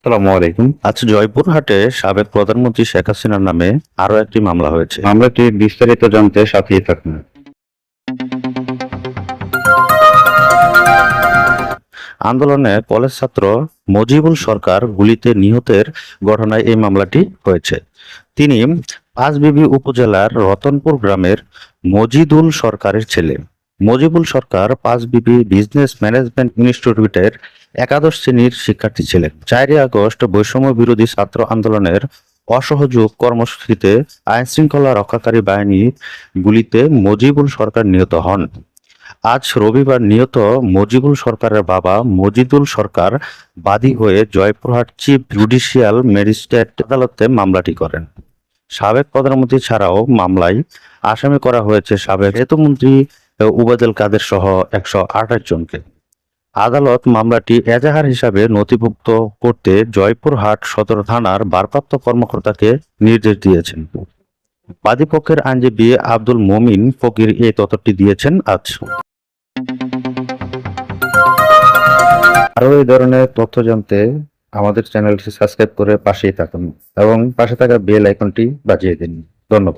আসসালামু আলাইকুম। আজ জয়পুরহাটে সাবেক প্রধানমন্ত্রী শেখ হাসিনার নামে আরো একটি মামলা হয়েছে। মামলাটি বিস্তারিত জানতে সাথেই থাকুন। আন্দোলনে কলেজ ছাত্র মজিবুল সরকার গুলিতে নিহতের ঘটনায় এই মামলাটি হয়েছে। তিনি পাঁচবিবি উপজেলার রতনপুর গ্রামের মজিদুল সরকারের ছেলে। মজিবুল সরকার পাঁচবিবি বিজনেস ম্যানেজমেন্ট ইনস্টিটিউটের একাদশ শ্রেণীর শিক্ষার্থী ছিলেন। 4 আগস্ট বৈষম্য বিরোধী ছাত্র আন্দোলনের অসহযোগ কর্মসূচিতে আইন শৃঙ্খলা রক্ষাকারী বাহিনীর গুলিতে মজিবুল সরকার নিহত হন। আজ রবিবার নিহত মজিবুল সরকারের বাবা মজিদুল সরকার বাদী হয়ে জয়পুরহাট চিফ জুডিশিয়াল ম্যাজিস্ট্রেট আদালতে মামলাটি করেন। সাবেক প্রধানমন্ত্রী ছাড়াও মামলায় আসামি করা হয়েছে সাবেক সেতুমন্ত্রী ওবায়দুল কাদের সহ 128 জনকে। আদালত মামলাটি এজাহার হিসাবে নথিভুক্ত করতে জয়পুরহাট সদর থানার ভারপ্রাপ্ত কর্মকর্তাকে নির্দেশ দিয়েছেন। বাদীপক্ষের আইনজীবী আব্দুল মমিন ফকির এই তথ্যটি দিয়েছেন। আজ আরো এই ধরনের তথ্য জানতে আমাদের চ্যানেলটি সাবস্ক্রাইব করে পাশেই থাকুন এবং পাশে থাকা বেল আইকনটি বাজিয়ে দিন। ধন্যবাদ।